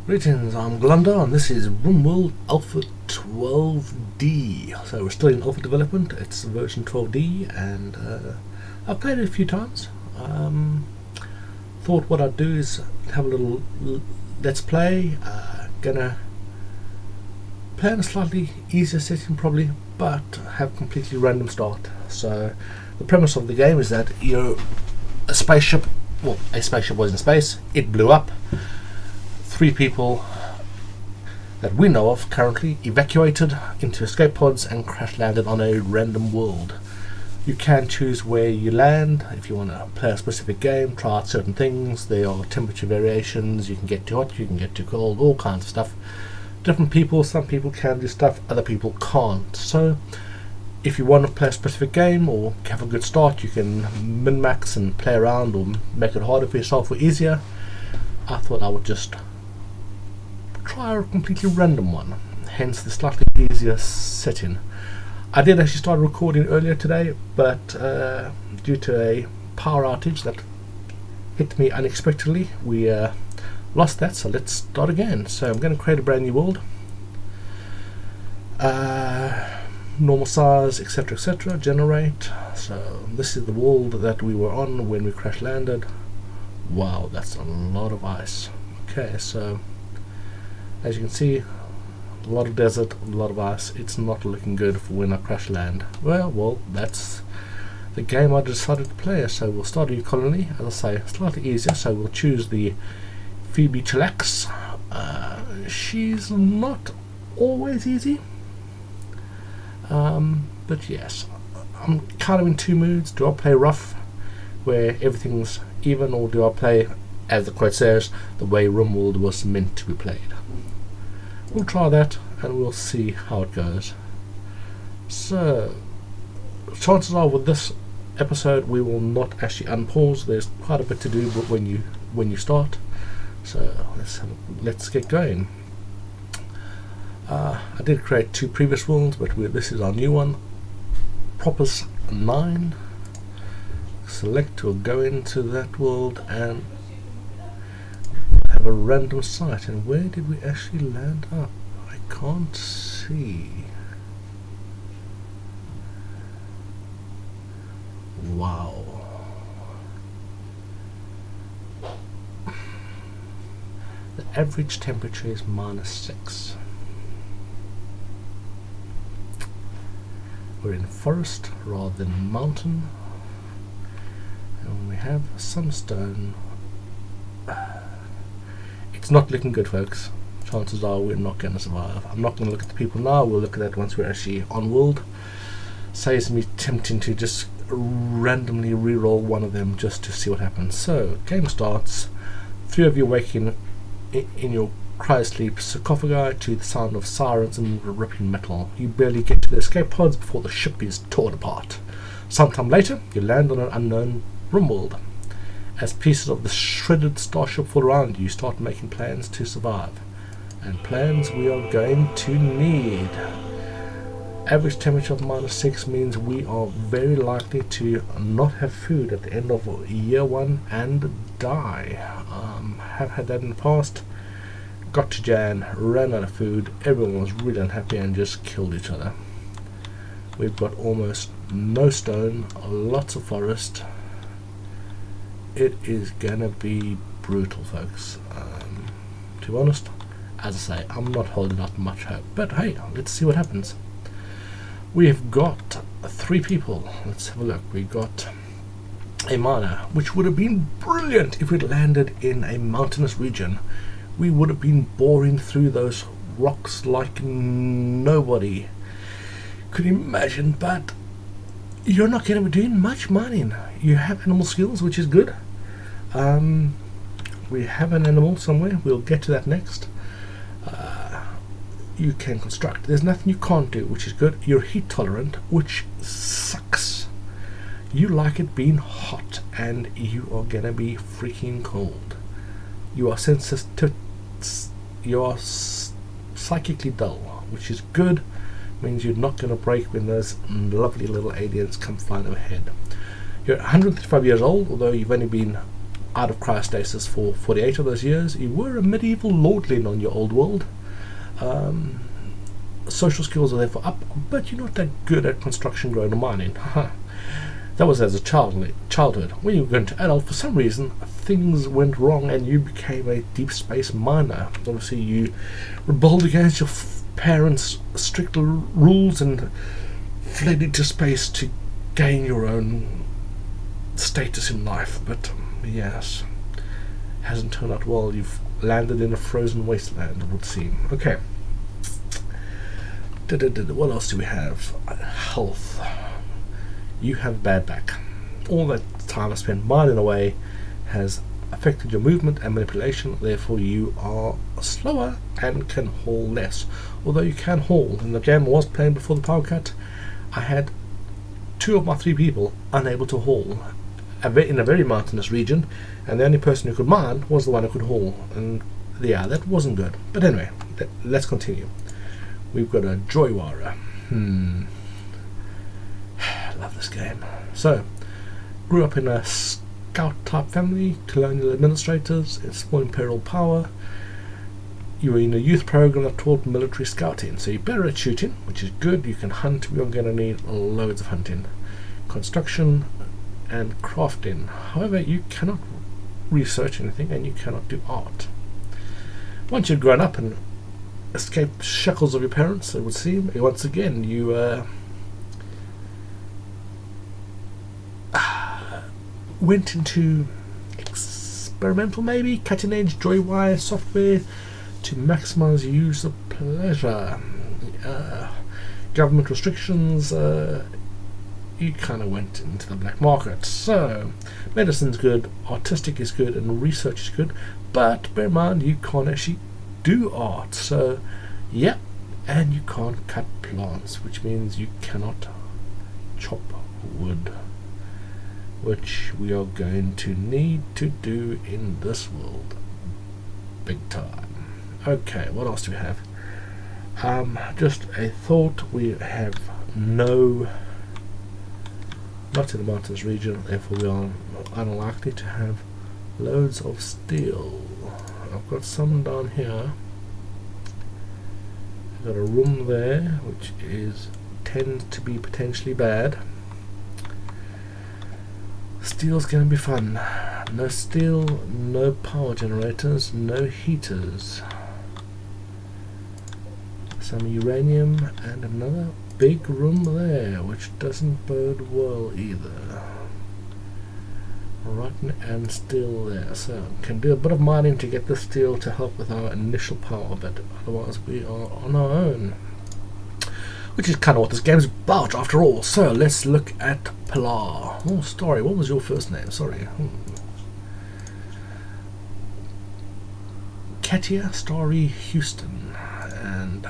Greetings, I'm Glunda and this is Rimworld Alpha 12D. So we're still in alpha development, it's version 12D and I've played it a few times. Thought what I'd do is have a little let's play. Gonna play in a slightly easier setting probably, but have completely random start. So the premise of the game is that you're a spaceship, well, a spaceship was in space, it blew up. 3 people that we know of currently evacuated into escape pods and crash landed on a random world. You can choose where you land if you want to play a specific game, try out certain things. There are temperature variations, you can get too hot, you can get too cold, all kinds of stuff. Different people, some people can do stuff, other people can't. So if you want to play a specific game or have a good start, you can min-max and play around or make it harder for yourself or easier. I thought I would just try a completely random one, hence the slightly easier setting. I did actually start recording earlier today, but due to a power outage that hit me unexpectedly, we lost that, so let's start again. So I'm going to create a brand new world, normal size, etc, etc, generate. So this is the world that we were on when we crash landed. Wow, that's a lot of ice. Okay, so as you can see, a lot of desert, a lot of ice. It's not looking good for when I crash land. Well, that's the game I decided to play. So we'll start a new colony, as I say, slightly easier. So we'll choose the Phoebe Chillax. She's not always easy, but yes, I'm kind of in 2 moods. Do I play rough, where everything's even, or do I play, as the quote says, the way Rimworld was meant to be played? We'll try that and we'll see how it goes. So chances are with this episode we will not actually unpause. There's quite a bit to do when you start. So let's get going. I did create 2 previous worlds, but this is our new one. Propus 9. Select or go into that world and have a random site. And where did we actually land up? I can't see. Wow. The average temperature is -6. We're in forest rather than mountain. And we have some stone. It's not looking good, folks. Chances are we're not going to survive. I'm not going to look at the people now. We'll look at that once we're actually on world. Saves me tempting to just randomly re-roll one of them just to see what happens. So game starts. 3 of you waking in your cryosleep sarcophagi to the sound of sirens and ripping metal. You barely get to the escape pods before the ship is torn apart. Sometime later, you land on an unknown Rimworld. As pieces of the shredded starship fall around you, start making plans to survive. And plans we are going to need. Average temperature of -6 means we are very likely to not have food at the end of year 1 and die. Have had that in the past. Got to Jan, ran out of food, everyone was really unhappy and just killed each other. We've got almost no stone, lots of forest. It is gonna be brutal, folks. To be honest, as I say, I'm not holding out much hope, but hey, let's see what happens. We have got 3 people. Let's have a look. We got a miner, which would have been brilliant if we'd landed in a mountainous region. We would have been boring through those rocks like nobody could imagine, but you're not going to be doing much mining. You have animal skills, which is good. We have an animal somewhere. We'll get to that next. You can construct. There's nothing you can't do, which is good. You're heat tolerant, which sucks. You like it being hot, and you are going to be freaking cold. You are sensitive. You are psychically dull, which is good. Means you're not going to break when those lovely little aliens come flying overhead. You're 135 years old, although you've only been out of cryostasis for 48 of those years. You were a medieval lordling on your old world. Social skills are therefore up, but you're not that good at construction, growing, or mining. That was as a childhood. When you were going to adult, for some reason, things went wrong and you became a deep space miner. Obviously, you rebelled against your parents' strict rules and fled into space to gain your own status in life. But yes, hasn't turned out well. You've landed in a frozen wasteland, it would seem. Okay. What else do we have? Health. You have bad back. All that time I spent mining away has affected your movement and manipulation, therefore you are slower and can haul less. Although you can haul. In the game I was playing before the power cut, I had 2 of my 3 people unable to haul in a very mountainous region, and the only person who could mine was the one who could haul, and yeah, that wasn't good. But anyway, let's continue. We've got a Joywara. Love this game. So, grew up in a scout type family, colonial administrators, in small imperial power. You were in a youth program that taught military scouting, so you're better at shooting, which is good. You can hunt. We're going to need loads of hunting, construction, and crafting. However, you cannot research anything, and you cannot do art. Once you've grown up and escaped shackles of your parents, it would seem, once again you went into experimental, maybe cutting edge joywire software to maximize use of pleasure. Government restrictions, you kind of went into the black market. So medicine's good, artistic is good, and research is good, but bear in mind you can't actually do art. So yeah, and you can't cut plants, which means you cannot chop wood, which we are going to need to do in this world big time. Okay, what else do we have? Just a thought, we have not in the mountains region, therefore we are unlikely to have loads of steel. I've got some down here. I've got a room there which tends to be potentially bad. Steel's going to be fun. No steel, no power generators, no heaters. Some uranium and another big room there, which doesn't bode well either. Rotten and steel there, so can do a bit of mining to get the steel to help with our initial power, but otherwise we are on our own, which is kind of what this game is about after all. So let's look at Pilar. Oh, Starry, what was your first name? Sorry. Katia Starry Houston and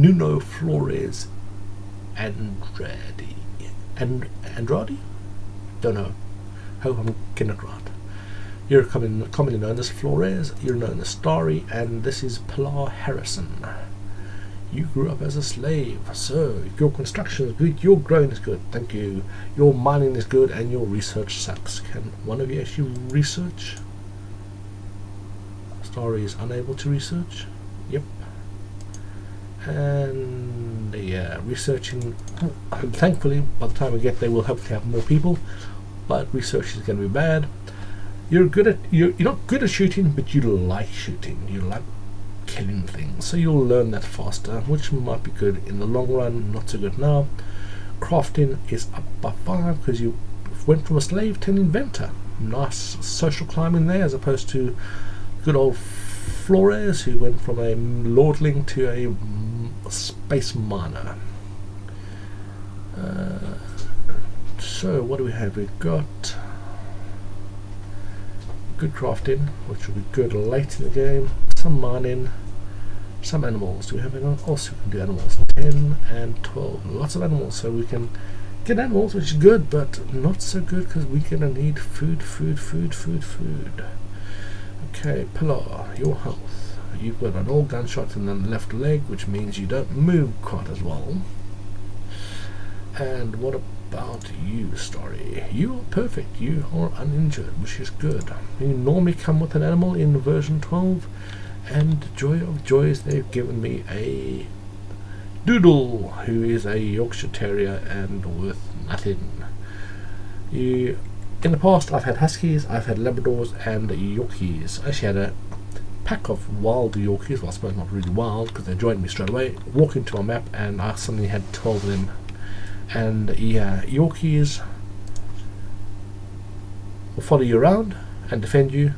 Nuno Flores Andrade. Andrade? Don't know. Hope I'm getting it right. You're commonly known as Flores, you're known as Starry, and this is Pilar Harrison. You grew up as a slave, so if your construction is good, your growing is good, thank you. Your mining is good, and your research sucks. Can one of you actually research? Starry is unable to research. Yep. And yeah, researching. Thankfully, by the time we get there, we'll hopefully have more people. But research is going to be bad. You're not good at shooting, but you like shooting. You like killing things, so you'll learn that faster, which might be good in the long run. Not so good now. Crafting is up by 5 because you went from a slave to an inventor. Nice social climbing there, as opposed to good old Flores, who went from a lordling to a space miner. So what do we have? We've got good crafting, which will be good late in the game. Some mining, some animals. Do we have anyone else who can do animals? 10 and 12. Lots of animals, so we can get animals, which is good, but not so good because we're going to need food. Okay, Pilar, your health. You've got an old gunshot in the left leg, which means you don't move quite as well. And what about about you, story. You are perfect. You are uninjured, which is good. You normally come with an animal in version 12, and joy of joys, they've given me a Doodle, who is a Yorkshire Terrier and worth nothing. In the past, I've had Huskies, I've had Labradors, and Yorkies. I actually had a pack of wild Yorkies. Well, I suppose not really wild, because they joined me straight away. Walk into my map, and I suddenly had 12 of them. And yeah, Yorkies will follow you around and defend you,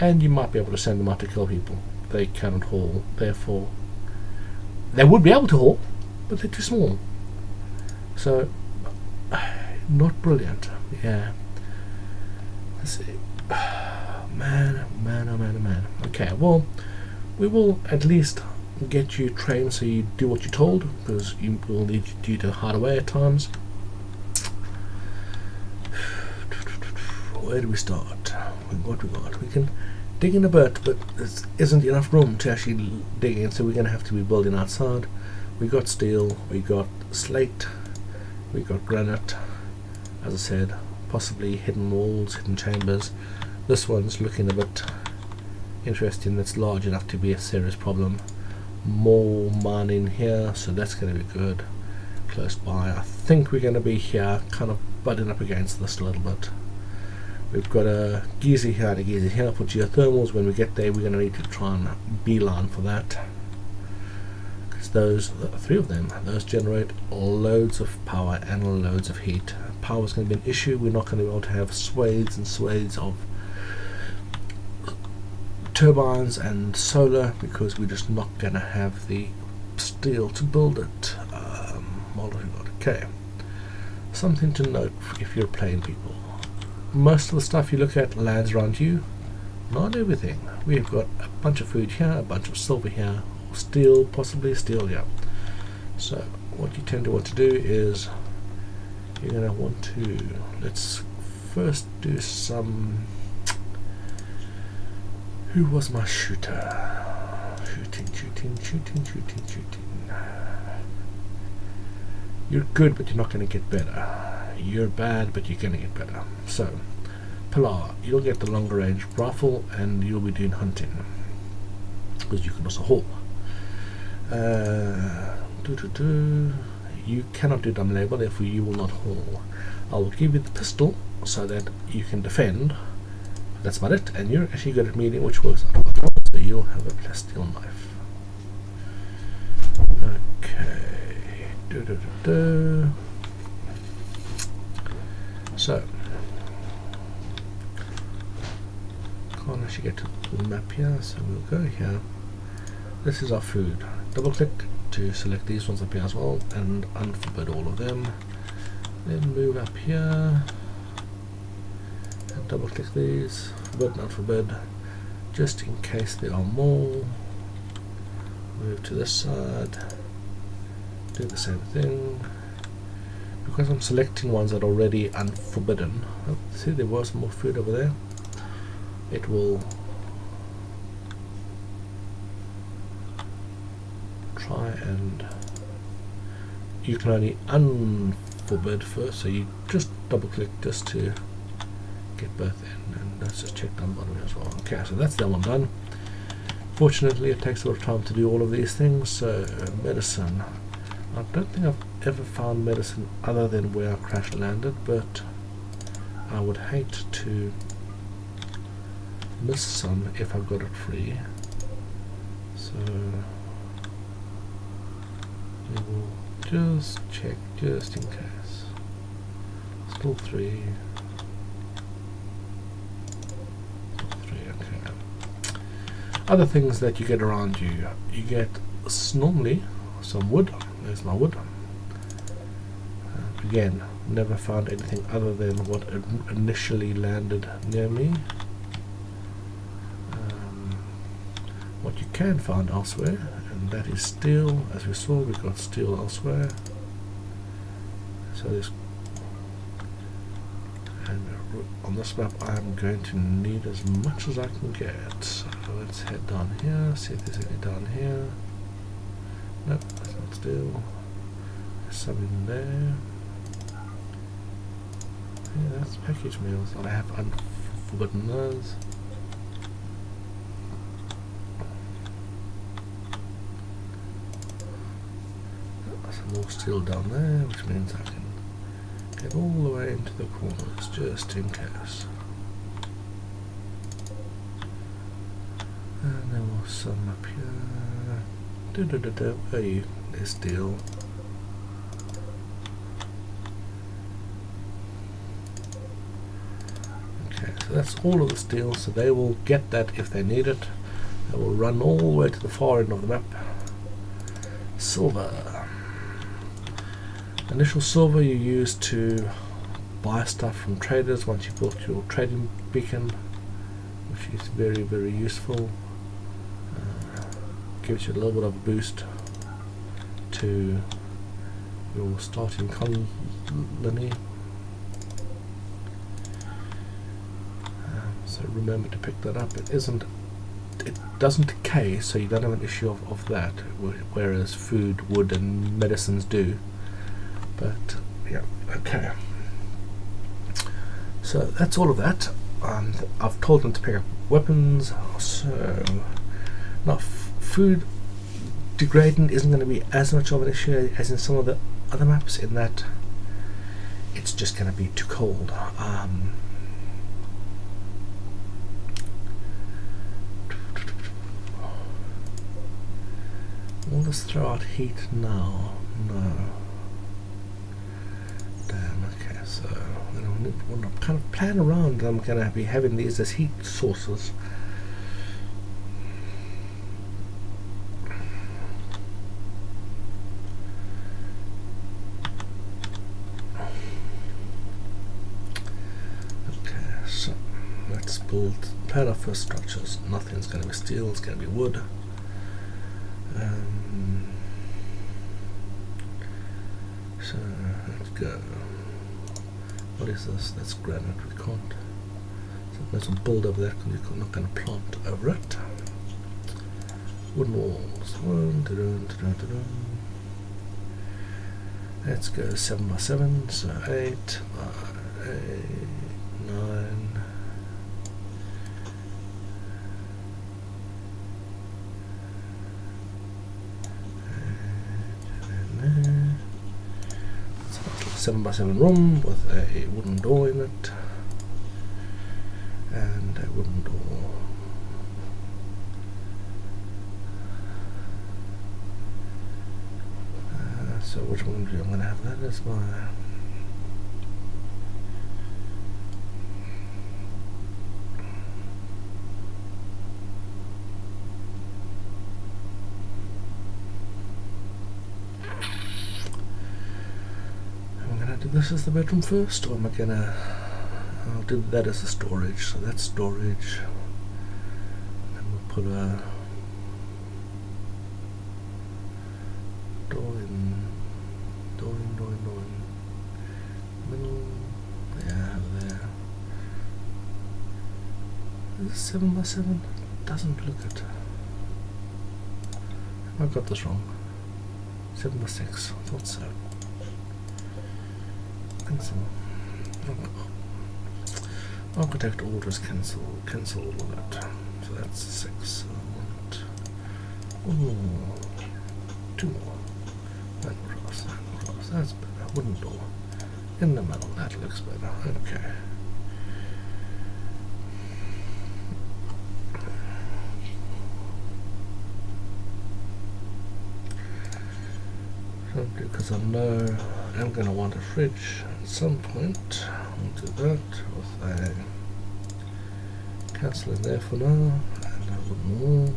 and you might be able to send them out to kill people. They cannot haul, therefore they would be able to haul, but they're too small. So, not brilliant. Yeah. Let's see. Man, oh man. Okay, well, we will at least get you trained so you do what you're told, because you will need you to hide away at times. Where do we start? What we got? We can dig in a bit, but there isn't enough room to actually dig in, so we're going to have to be building outside. We got steel, we got slate, we got granite, as I said, possibly hidden walls, hidden chambers. This one's looking a bit interesting. It's large enough to be a serious problem. More mining here, so that's going to be good. Close by, I think we're going to be here, kind of butting up against this a little bit. We've got a geyser here and a geyser here for geothermals. When we get there, we're going to need to try and beeline for that, because those, three of them, those generate loads of power and loads of heat. Power is going to be an issue. We're not going to be able to have swathes and swathes of turbines and solar, because we're just not going to have the steel to build it. What have we got? Okay, something to note if you're playing people. Most of the stuff you look at lands around you. Not everything. We've got a bunch of food here, a bunch of silver here, steel, possibly steel, yeah. So what you tend to want to do is you're going to want to, let's first do some, who was my shooter? Shooting. You're good, but you're not going to get better. You're bad, but you're going to get better. So, Pilar, you'll get the longer range rifle, and you'll be doing hunting, because you can also haul. You cannot do dumb labor, therefore you will not haul. I will give you the pistol so that you can defend. That's about it, and you're actually good at melee, which works out well, so you'll have a plasteel knife. Okay. So, can't actually get to the map here, so we'll go here. This is our food. Double click to select these ones up here as well, and unforbid all of them. Then move up here, and double click these, forbid and unforbid, just in case there are more. Move to this side, do the same thing. Because I'm selecting ones that are already unforbidden. Oh, see, there was more food over there. It will try, and you can only unforbid first, so you just double click just to get both in, and let's just check down bottom as well. Okay, so that's that one done. Fortunately, it takes a lot of time to do all of these things. So medicine, I don't think I've ever found medicine other than where I crash landed, but I would hate to miss some if I've got it free. So we will just check just in case. Still three. Okay. Other things that you get around you. You get normally some wood. There's my wood. Again, never found anything other than what initially landed near me. What you can find elsewhere, and that is steel. As we saw, we got steel elsewhere. So this, and on this map I'm going to need as much as I can get. So let's head down here, see if there's any down here. Nope, that's not steel. There's some in there. Yeah, that's packaged meals. I have unforgotten those. Some more steel down there, which means I can get all the way into the corners just in case. And there was some up here. Where are you? There's steel. Okay, so that's all of the steel, so they will get that if they need it. They will run all the way to the far end of the map. Silver. Initial silver you use to buy stuff from traders once you've built your trading beacon, which is very, very useful. Gives you a little bit of a boost to your starting colony. So remember to pick that up. It doesn't decay, so you don't have an issue of that, whereas food, wood and medicines do. But yeah, okay. So that's all of that. I've told them to pick up weapons, so not food degrading isn't going to be as much of an issue as in some of the other maps, in that it's just going to be too cold. Will this throw out heat now? No. Damn, okay, so when I'm kind of playing around, I'm going to be having these as heat sources. Okay, so let's plan our first structures. Nothing's going to be steel, it's going to be wood. So let's go. What is this? That's granite. We can't. So there's a build over there because we're not going to plant over it. Wooden walls. Let's go 7 by 7. So 8 by 8, 9. So 7 by 7 room with a wooden door in it and a wooden door. So which one do I'm going to have that as my this is the bedroom first, or am I gonna I'll do that as a storage, so that's storage, and we'll put a door in middle, yeah, there. Is this 7 by 7? Doesn't look it. I got this wrong. 7 by 6, I thought so. Cancel. Architect orders cancel all of that. So that's 6. One more. 2 more. And cross. That's better. Wooden door. In the middle, that looks better. Okay. Because I know I'm going to want a fridge at some point. I'll do that with a cancel in there for now, and a wooden wall.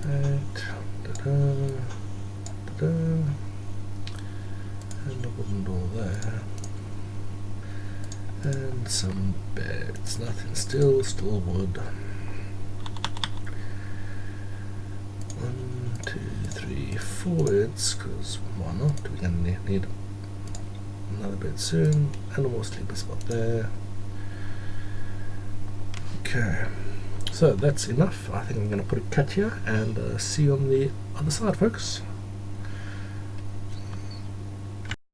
8, and a wooden door there, and some beds. Nothing still wood. 1, 2, 3, 4 beds, because why not? We're going to need another bed soon, and a more sleeping spot there. Okay, so that's enough. I think I'm going to put a cut here and see you on the other side, folks.